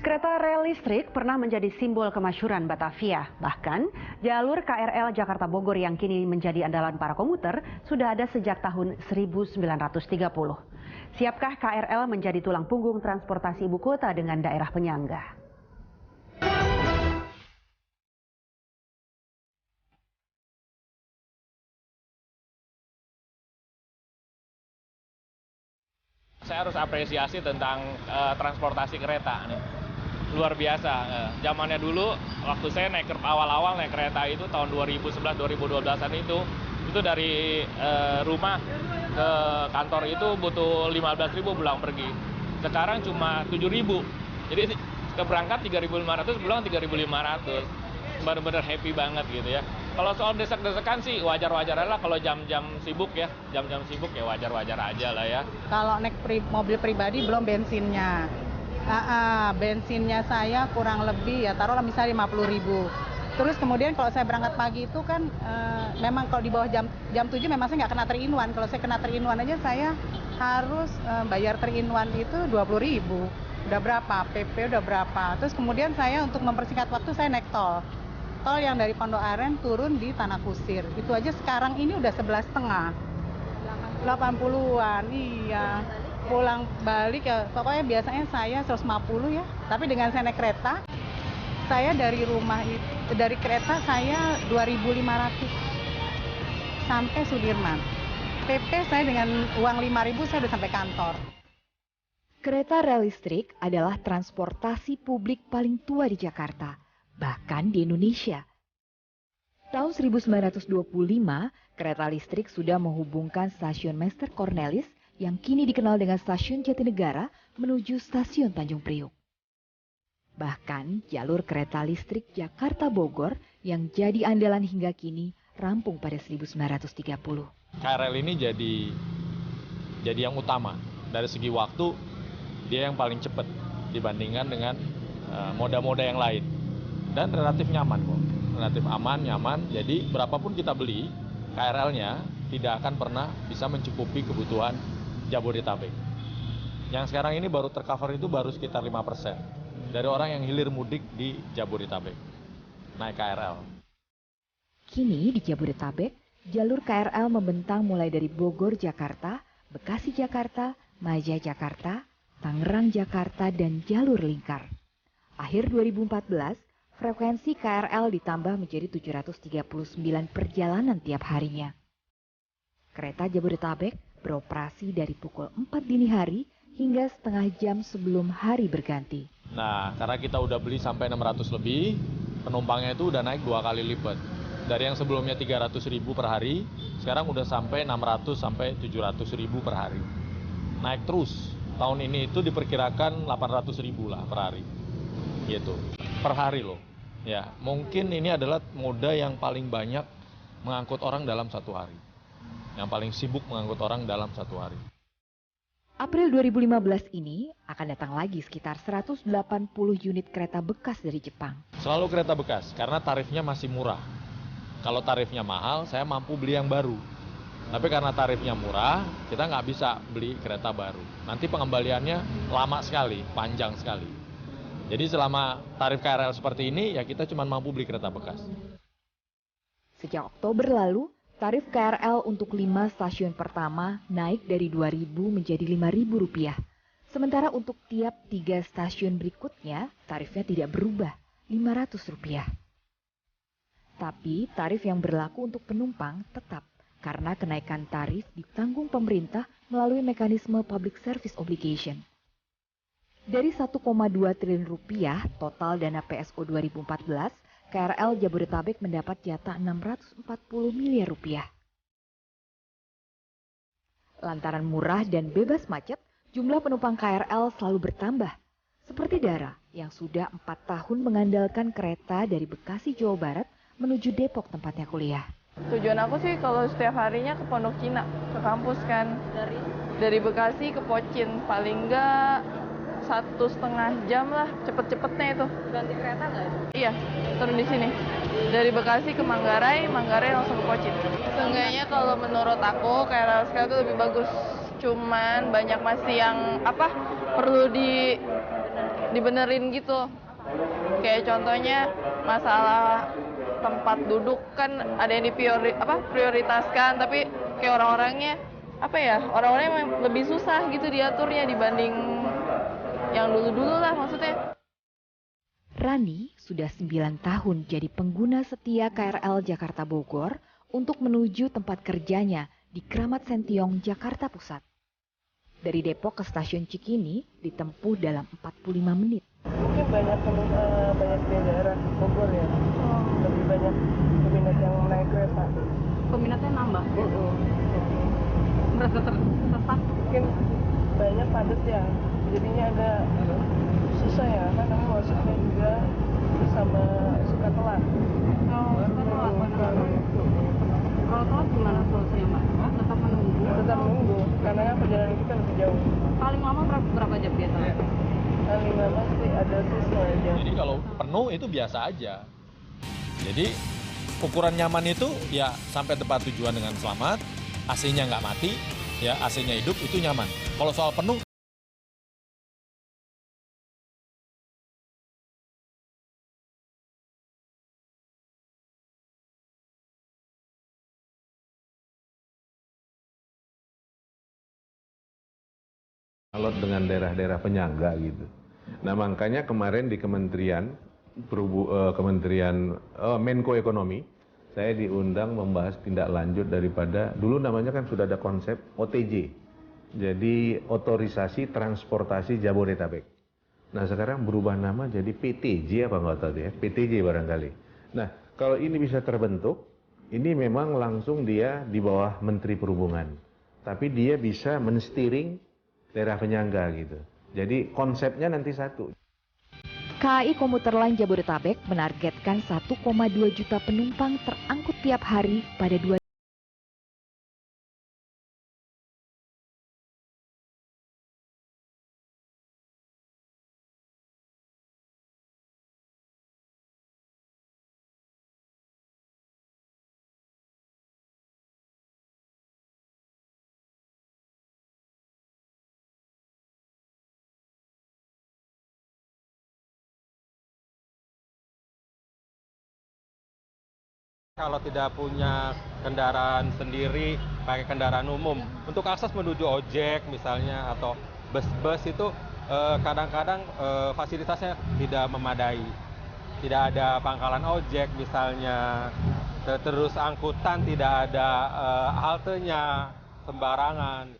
Kereta rel listrik pernah menjadi simbol kemasyhuran Batavia. Bahkan, jalur KRL Jakarta Bogor yang kini menjadi andalan para komuter sudah ada sejak tahun 1930. Siapkah KRL menjadi tulang punggung transportasi ibu kota dengan daerah penyangga? Saya harus apresiasi tentang transportasi kereta nih. Luar biasa. Zamannya dulu waktu saya naik awal-awal naik kereta itu tahun 2011-2012an itu dari rumah ke kantor itu butuh 15.000 pulang pergi. Sekarang cuma 7.000. Jadi keberangkat 3.500, pulang 3.500. Benar-benar happy banget gitu ya. Kalau soal desek-desekan sih wajar-wajar lah kalau jam-jam sibuk ya. Jam-jam sibuk ya wajar-wajar aja lah ya. Kalau naik mobil pribadi belum bensinnya. Bensinnya saya kurang lebih ya taruhlah misalnya 50.000. Terus kemudian kalau saya berangkat pagi itu kan memang kalau di bawah jam 7 memang saya nggak kena 3-in-1. Kalau saya kena 3-in-1 aja saya harus bayar 3-in-1 itu 20.000. Udah berapa? PP udah berapa? Terus kemudian saya untuk mempersingkat waktu saya naik tol. Tol yang dari Pondok Aren turun di Tanah Kusir. Itu aja sekarang ini udah 11,5. 80-an, iya. Pulang balik ya, pokoknya biasanya saya 150 ya. Tapi dengan saya naik kereta, saya dari rumah itu, dari kereta saya 2.500 sampai Sudirman. PP saya dengan uang 5.000 saya udah sampai kantor. Kereta rel listrik adalah transportasi publik paling tua di Jakarta, bahkan di Indonesia. Tahun 1925, kereta listrik sudah menghubungkan stasiun Mester Cornelis yang kini dikenal dengan stasiun Jatinegara menuju stasiun Tanjung Priuk. Bahkan jalur kereta listrik Jakarta Bogor yang jadi andalan hingga kini rampung pada 1930. KRL ini jadi yang utama. Dari segi waktu dia yang paling cepat dibandingkan dengan moda-moda yang lain. Dan relatif nyaman kok. Relatif aman, nyaman. Jadi berapapun kita beli, KRL-nya tidak akan pernah bisa mencukupi kebutuhan Jabodetabek. Yang sekarang ini baru tercover itu baru sekitar 5% dari orang yang hilir mudik di Jabodetabek naik KRL. Kini di Jabodetabek, jalur KRL membentang mulai dari Bogor, Jakarta, Bekasi, Jakarta, Maja, Jakarta, Tangerang, Jakarta, dan jalur lingkar. Akhir 2014, frekuensi KRL ditambah menjadi 739 perjalanan tiap harinya. Kereta Jabodetabek beroperasi dari pukul 4 dini hari hingga setengah jam sebelum hari berganti. Nah, karena kita udah beli sampai 600 lebih, penumpangnya itu udah naik 2 kali lipat. Dari yang sebelumnya 300.000 per hari, sekarang udah sampai 600 sampai 700.000 per hari. Naik terus. Tahun ini itu diperkirakan 800.000 lah per hari. Gitu. Per hari loh. Ya, mungkin ini adalah moda yang paling banyak mengangkut orang dalam satu hari. Yang paling sibuk mengangkut orang dalam satu hari. April 2015 ini akan datang lagi sekitar 180 unit kereta bekas dari Jepang. Selalu kereta bekas karena tarifnya masih murah. Kalau tarifnya mahal, saya mampu beli yang baru. Tapi karena tarifnya murah, kita nggak bisa beli kereta baru. Nanti pengembaliannya lama sekali, panjang sekali. Jadi selama tarif KRL seperti ini, ya kita cuma mampu beli kereta bekas. Sejak Oktober lalu, tarif KRL untuk 5 stasiun pertama naik dari Rp2.000 menjadi Rp5.000. Sementara untuk tiap 3 stasiun berikutnya, tarifnya tidak berubah, Rp500. Tapi tarif yang berlaku untuk penumpang tetap, karena kenaikan tarif ditanggung pemerintah melalui mekanisme Public Service Obligation. Dari Rp1,2 triliun total dana PSO 2014, KRL Jabodetabek mendapat jatah Rp640 miliar. Lantaran murah dan bebas macet, jumlah penumpang KRL selalu bertambah. Seperti Dara yang sudah 4 tahun mengandalkan kereta dari Bekasi, Jawa Barat menuju Depok tempatnya kuliah. Tujuan aku sih kalau setiap harinya ke Pondok Cina, ke kampus kan. Dari Bekasi ke Pocin, paling enggak 1,5 jam lah, cepet-cepetnya itu. Ganti kereta nggak itu? Iya, turun di sini. Dari Bekasi ke Manggarai, Manggarai langsung ke Pocin. Seenggaknya kalau menurut aku KRL sekarang itu lebih bagus. Cuman banyak masih yang perlu dibenerin gitu. Kayak contohnya masalah tempat duduk kan ada yang prioritaskan, tapi kayak orang-orangnya orang-orangnya memang lebih susah gitu diaturnya dibanding yang dulu-dulu lah maksudnya. Rani sudah 9 tahun jadi pengguna setia KRL Jakarta Bogor untuk menuju tempat kerjanya di Kramat Sentiong, Jakarta Pusat. Dari Depok ke stasiun Cikini ditempuh dalam 45 menit. Mungkin banyak di daerah Bogor ya. Lebih banyak peminat yang naik kereta. Peminatnya nambah. Merasa tersesat. Mungkin banyak padat ya. Jadinya ada susah ya, kan namanya masuknya juga sama suka telat. Suka telat. Kalau telat gimana solusinya, Mbak? Tetap menunggu? Tetap menunggu, karena kan perjalanan kita lebih jauh. Paling lama berapa jam biasanya? Paling lama sih ada setengah jam. Jadi kalau penuh itu biasa aja. Jadi ukuran nyaman itu ya sampai tempat tujuan dengan selamat, AC-nya nggak mati, ya AC-nya hidup itu nyaman. Kalau soal penuh, alot dengan daerah-daerah penyangga gitu. Nah makanya kemarin di Kementerian Menko Ekonomi, saya diundang membahas tindak lanjut daripada, dulu namanya kan sudah ada konsep OTJ, jadi Otorisasi Transportasi Jabodetabek. Nah sekarang berubah nama jadi PTJ apa nggak tahu ya, PTJ barangkali. Nah kalau ini bisa terbentuk, ini memang langsung dia di bawah Menteri Perhubungan, tapi dia bisa mensteering daerah penyangga gitu. Jadi konsepnya nanti satu. KAI Komuter Line Jabodetabek menargetkan 1,2 juta penumpang terangkut tiap hari pada 2020. Kalau tidak punya kendaraan sendiri, pakai kendaraan umum. Untuk akses menuju ojek misalnya atau bus-bus itu kadang-kadang fasilitasnya tidak memadai. Tidak ada pangkalan ojek misalnya, terus angkutan tidak ada haltenya sembarangan.